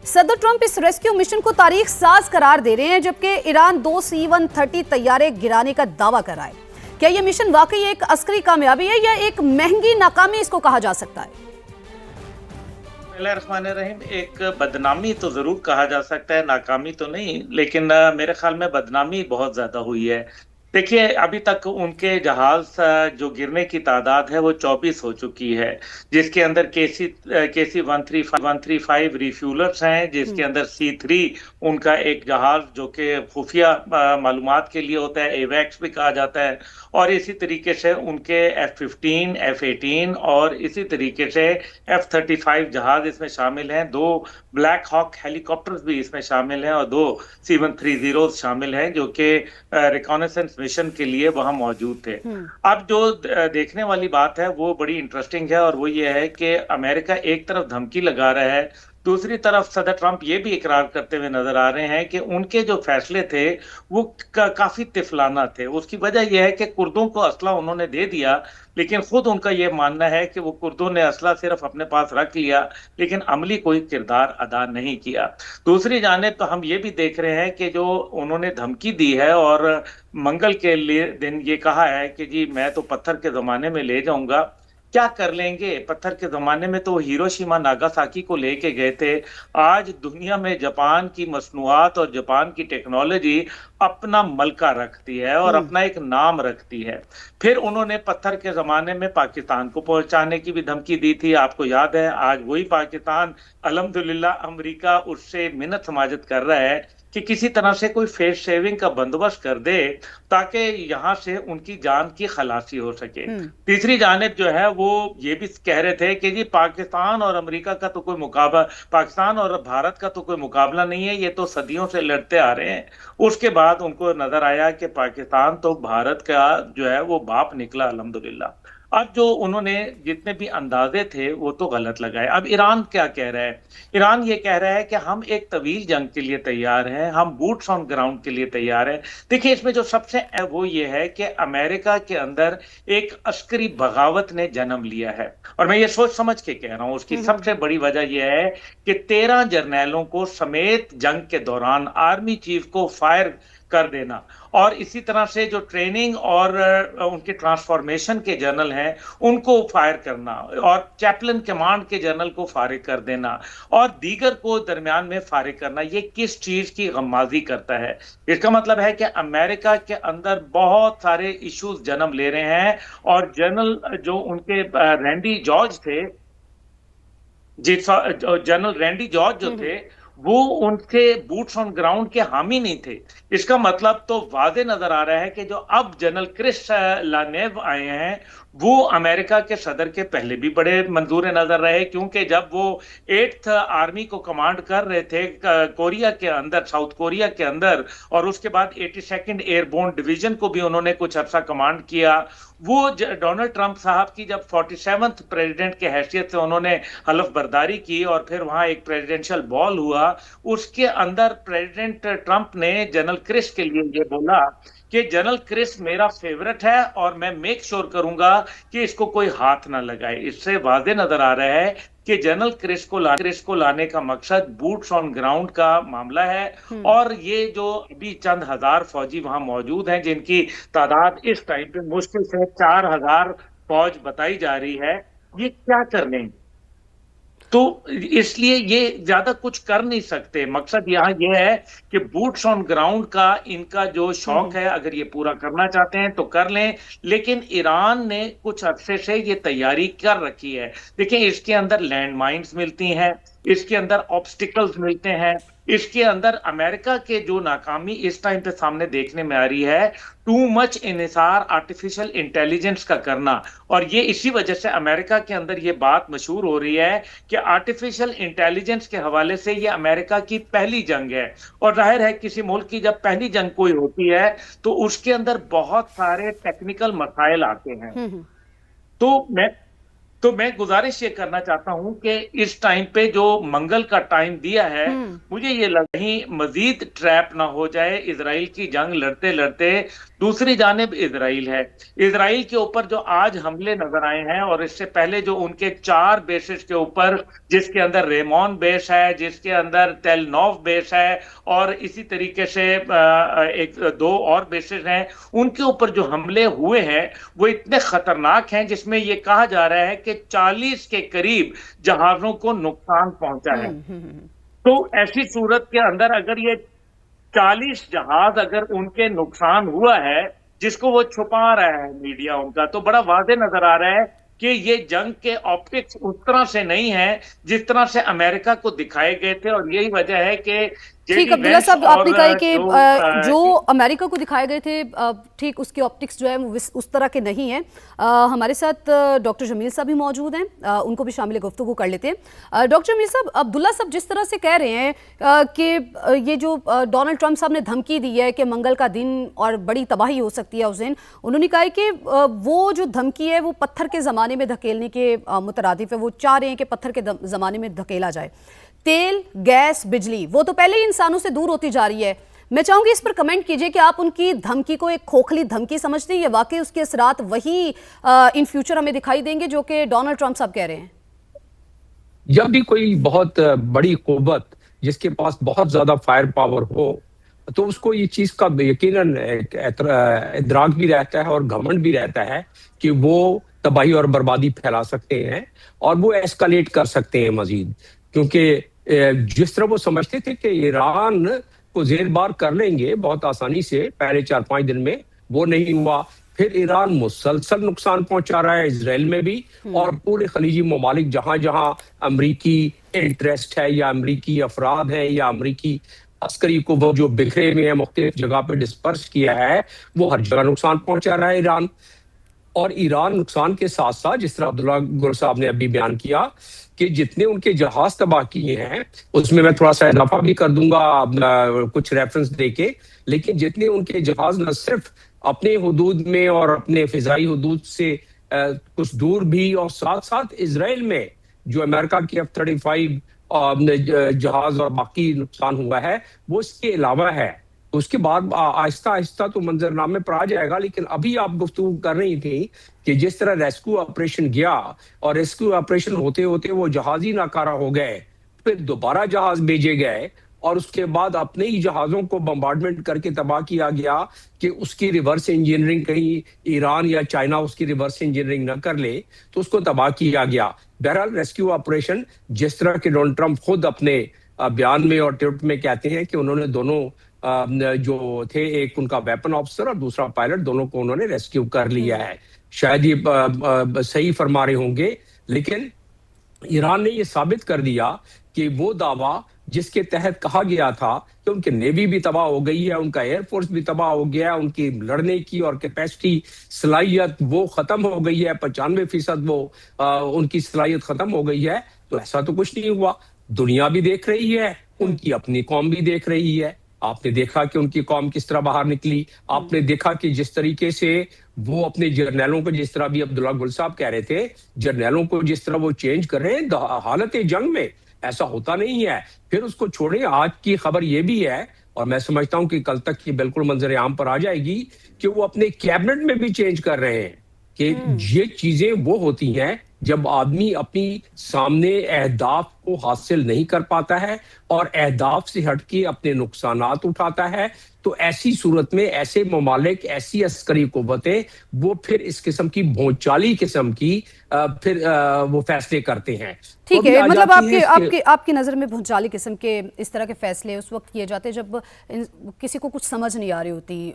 सदर ट्रंप इस rescue mission को तारीख साज करार दे रहे हैं, जबकि ईरान 2 C-130 तैयारे गिराने का दावा कर रहा है। क्या यह मिशन वाकई एक अस्करी कामयाबी है या एक महंगी नाकामी इसको कहा जा सकता है? बिस्मिल्लाहिर्रहमानिर्रहीम। एक बदनामी तो जरूर कहा जा सकता है, नाकामी तो नहीं, लेकिन मेरे ख्याल में बदनामी बहुत ज्यादा हुई है। देखिए, अभी तक उनके जहाज जो गिरने की तादाद है वो 24 हो चुकी है, जिसके अंदर केसी 135 रिफ्यूलर्स हैं, जिसके अंदर C3 उनका एक जहाज जो कि खुफिया मालूमात के लिए होता है, एवैक्स भी कहा जाता है, और इसी तरीके से उनके F-15, F-18 और इसी तरीके से F-35 जहाज इसमें शामिल हैं। 2 ब्लैक हॉक हेलीकॉप्टर्स भी इसमें शामिल हैं और 2 C-130 शामिल हैं जो कि रिकॉनेसेंस मिशन के लिए वहां मौजूद थे। अब जो देखने वाली बात है वो बड़ी इंटरेस्टिंग है, और वो ये है कि अमेरिका एक तरफ धमकी लगा रहा है, दूसरी तरफ सदर ट्रंप ये भी इकरार करते हुए नजर आ रहे हैं कि उनके जो फैसले थे वो काफी तिफलाना थे। उसकी वजह यह है कि कुर्दों को असला उन्होंने दे दिया, लेकिन खुद उनका यह मानना है कि वो कुर्दों ने असला सिर्फ अपने पास रख लिया, लेकिन अमली कोई किरदार अदा नहीं किया। दूसरी जानिब तो हम ये भी देख रहे हैं कि जो उन्होंने धमकी दी है और मंगल के लिए दिन ये कहा है कि जी मैं तो पत्थर के जमाने में ले जाऊंगा, क्या कर लेंगे? पत्थर के जमाने में तो हिरोशिमा नागासाकी को लेके गए थे। आज दुनिया में जापान की मसनूआत और जापान की टेक्नोलॉजी अपना मलका रखती है और अपना एक नाम रखती है। फिर उन्होंने पत्थर के जमाने में पाकिस्तान को पहुंचाने की भी धमकी दी थी, आपको याद है। आज वही पाकिस्तान अल्हम्दुलिल्लाह अमेरिका उससे मिन्नत समाजत कर रहा है कि किसी तरह से कोई फेस सेविंग का बंदोबस्त कर दे ताकि यहां से उनकी जान की खलासी हो सके। तीसरी जानिब जो है वो ये भी कह रहे थे कि जी पाकिस्तान और अमेरिका का तो कोई मुकाबला, पाकिस्तान और भारत का तो कोई मुकाबला नहीं है, ये तो सदियों से लड़ते आ रहे हैं। उसके बाद उनको नजर आया कि पाकिस्तान तो भारत का जो है वो बाप निकला अल्हम्दुलिल्लाह। अब जो उन्होंने जितने भी अंदाजे थे वो तो गलत लगाए। अब ईरान क्या कह रहा है? ईरान ये कह रहा है कि हम एक तवील जंग के लिए तैयार हैं, हम बूट्स ऑन ग्राउंड के लिए तैयार हैं। देखिए, इसमें जो सबसे वो ये है कि अमेरिका के अंदर एक अस्करी बगावत ने जन्म लिया है, और मैं ये सोच समझ के कह रहा हूं। उसकी सबसे बड़ी वजह यह है कि 13 जर्नैलों को समेत जंग के दौरान आर्मी चीफ को फायर कर देना, और इसी तरह से जो ट्रेनिंग और उनके ट्रांसफॉर्मेशन के जनरल हैं उनको फायर करना, और चैपलन कमांड के जनरल को फारिग कर देना, और दीगर को दरमियान में फारिग करना। ये किस चीज की गम्माजी करता है? इसका मतलब है कि अमेरिका के अंदर बहुत सारे इश्यूज जन्म ले रहे हैं, और जनरल जो उनके रैंडी जॉर्ज थे, जनरल रैंडी जॉर्ज जो थे वो उनके बूट्स ऑन ग्राउंड के हामी नहीं थे। इसका मतलब तो वाज़े नजर आ रहा है कि जो अब जनरल क्रिस लानेव आए हैं वो अमेरिका के सदर के पहले भी बड़े मंजूर नजर रहे, क्योंकि जब वो 8th आर्मी को कमांड कर रहे थे कोरिया के अंदर, साउथ कोरिया के अंदर, और उसके बाद 82nd एयरबोर्न डिवीजन को भी उन्होंने कुछ अर्सा कमांड किया। वो डोनाल्ड ट्रंप साहब की जब 47th प्रेसिडेंट के हैसियत से उन्होंने हलफ बर्दारी की और फिर वहां एक प्रेसिडेंशियल बॉल हुआ, उसके अंदर प्रेसिडेंट ट्रंप ने जनरल क्रिस के लिए ये बोला कि जनरल क्रिस मेरा फेवरेट है और मैं मेक श्योर करूंगा कि इसको कोई हाथ ना लगाए। इससे वाज़े नजर आ रहा है कि जनरल क्रिस को लाने का मकसद बूट्स ऑन ग्राउंड का मामला है, और ये जो अभी चंद हजार फौजी वहां मौजूद हैं जिनकी तादाद इस टाइम पे मुश्किल से 4000 फौज बताई जा रही है, ये क्या कर लेंगे? तो इसलिए ये ज्यादा कुछ कर नहीं सकते। मकसद यहाँ ये है कि बूट्स ऑन ग्राउंड का इनका जो शौक है, अगर ये पूरा करना चाहते हैं तो कर लें, लेकिन ईरान ने कुछ अरसे से ये तैयारी कर रखी है। देखिए, इसके अंदर लैंड माइन्स मिलती हैं, इसके अंदर ऑब्स्टिकल्स मिलते हैं, इसके अंदर अमेरिका के जो नाकामी इस टाइम पे सामने देखने में आ रही है, टू मच इन्हिसार आर्टिफिशियल इंटेलिजेंस का करना। और ये इसी वजह से अमेरिका के अंदर ये बात मशहूर हो रही है कि आर्टिफिशियल इंटेलिजेंस के हवाले से ये अमेरिका की पहली जंग है, और जाहिर है किसी मुल्क की जब पहली जंग कोई होती है तो उसके अंदर बहुत सारे टेक्निकल मसाइल आते हैं। तो तो मैं गुजारिश ये करना चाहता हूं कि इस टाइम पे जो मंगल का टाइम दिया है, मुझे ये लग कहीं मजीद ट्रैप ना हो जाए। इजराइल की जंग लड़ते लड़ते दूसरी जानिब इजराइल है, इजराइल के ऊपर जो आज हमले नजर आए हैं, और इससे पहले जो उनके 4 बेसिस के ऊपर, जिसके अंदर रेमोन बेस है, जिसके अंदर तेल नोव बेस है, और इसी तरीके से एक 2 और बेसिस हैं, उनके ऊपर जो हमले हुए हैं वो इतने खतरनाक हैं, जिसमें ये कहा जा रहा है कि 40 के करीब जहाजों को नुकसान पहुंचा है। तो ऐसी सूरत के अंदर अगर ये 40 जहाज अगर उनके नुकसान हुआ है, जिसको वो छुपा रहा है मीडिया उनका, तो बड़ा वाज़ेह नजर आ रहा है कि ये जंग के ऑप्टिक्स उस तरह से नहीं है जिस तरह से अमेरिका को दिखाए गए थे। और यही वजह है कि ठीक, अब्दुल्ला साहब, आपने कहा कि जो अमेरिका को दिखाए गए थे, ठीक उसके ऑप्टिक्स जो है वो उस तरह के नहीं हैं। हमारे साथ डॉक्टर जमील साहब भी मौजूद हैं, उनको भी शामिल गुफ्तगू कर लेते हैं। डॉक्टर जमील साहब, अब्दुल्ला साहब जिस तरह से कह रहे हैं कि ये जो डोनाल्ड ट्रंप साहब ने धमकी दी है कि मंगल का दिन और बड़ी तबाही हो सकती है उस दिन, उन्होंने कहा है कि वो जो धमकी है वो पत्थर के ज़माने में धकेलने के मुतरादिफ है। वो चाह रहे हैं कि पत्थर के ज़माने में धकेला जाए। तेल, गैस, बिजली वो तो पहले ही इंसानों से दूर होती जा रही है। मैं चाहूंगी इस पर कमेंट कीजिए कि आप उनकी धमकी को एक खोखली धमकी समझते हैं या वाकई उसके असरात वही इन फ्यूचर हमें दिखाई देंगे जो कि डोनाल्ड ट्रंप साहब कह रहे हैं? जब भी कोई बहुत बड़ी कुव्वत जिसके पास बहुत ज्यादा फायर पावर हो, तो उसको ये चीज का यकीनन इदराक भी रहता है और घमंड भी रहता है कि वो तबाही और बर्बादी फैला सकते हैं और वो एस्केलेट कर सकते हैं मजीद। क्योंकि जिस तरह वो समझते थे कि ईरान को जेर-बार कर लेंगे बहुत आसानी से पहले 4-5 दिन में, वो नहीं हुआ। फिर ईरान मुसलसल नुकसान पहुंचा रहा है इजराइल में भी और पूरे खलीजी ममालिक जहां जहां अमरीकी इंटरेस्ट है या अमरीकी अफराद हैं या अमरीकी अस्करी को वो जो बिखरे हुए हैं मुख्तलिफ जगह पे डिस्पर्स किया है, वो हर जगह नुकसान पहुंचा रहा है ईरान। और ईरान नुकसान के साथ साथ, जिस तरह अब्दुल्ला गुल साहब ने अभी बयान किया कि जितने उनके जहाज तबाह किए हैं, उसमें मैं थोड़ा सा इजाफा भी कर दूंगा कुछ रेफरेंस देके, लेकिन जितने उनके जहाज न सिर्फ अपने हुदूद में और अपने फिजाई हुदूद से कुछ दूर भी, और साथ साथ इजराइल में जो अमेरिका की F-35 जहाज और बाकी नुकसान हुआ है, वो इसके अलावा है। उसके बाद आहिस्ता आहिस्ता तो मंजरनामे पर आ जाएगा। लेकिन अभी आप गुफ्तगू कर रही थी कि जिस तरह रेस्क्यू ऑपरेशन गया और रेस्क्यू ऑपरेशन होते होते वो जहाज ही नाकारा हो गए, फिर दोबारा जहाज भेजे गए और उसके बाद अपने ही जहाजों को बम्बार्डमेंट करके तबाह किया गया कि उसकी रिवर्स इंजीनियरिंग कहीं ईरान या चाइना उसकी रिवर्स इंजीनियरिंग न कर ले, तो उसको तबाह किया गया। बहरहाल रेस्क्यू ऑपरेशन, जिस तरह के डोनाल्ड ट्रंप खुद अपने बयान में और ट्वीट में कहते हैं कि उन्होंने दोनों जो थे, एक उनका वेपन ऑफिसर और दूसरा पायलट, दोनों को उन्होंने रेस्क्यू कर लिया है। शायद ये सही फरमा रहे होंगे, लेकिन ईरान ने ये साबित कर दिया कि वो दावा जिसके तहत कहा गया था कि उनकी नेवी भी तबाह हो गई है, उनका एयरफोर्स भी तबाह हो गया है, उनकी लड़ने की और कैपेसिटी सलाहियत वो खत्म हो गई है, 95% वो उनकी सलाहियत खत्म हो गई है, तो ऐसा तो कुछ नहीं हुआ। दुनिया भी देख रही है, उनकी अपनी कौम भी देख रही है। आपने देखा कि उनकी कौम किस तरह बाहर निकली, आपने देखा कि जिस तरीके से वो अपने जर्नैलों को, जिस तरह भी अब्दुल्ला गुल साहब कह रहे थे, जर्नैलों को जिस तरह वो चेंज कर रहे हैं हालत जंग में, ऐसा होता नहीं है। फिर उसको छोड़े, आज की खबर ये भी है और मैं समझता हूं कि कल तक ये बिल्कुल मंजर आम पर आ जाएगी कि वो अपने कैबिनेट में भी चेंज कर रहे हैं कि ये चीजें वो होती हैं जब आदमी अपनी सामने अहदाफ को हासिल नहीं कर पाता है और अहदाफ से हटके अपने नुकसानात उठाता है, तो ऐसी सूरत में ऐसे ममालिक, ऐसी अस्करी कुव्वतें वो फिर इस किस्म की भौचाली किस्म की फिर वो फैसले करते हैं। ठीक है, मतलब आपकी नजर में भौचाली किस्म के इस तरह के फैसले उस वक्त किए जाते हैं जब किसी को कुछ समझ नहीं आ रही होती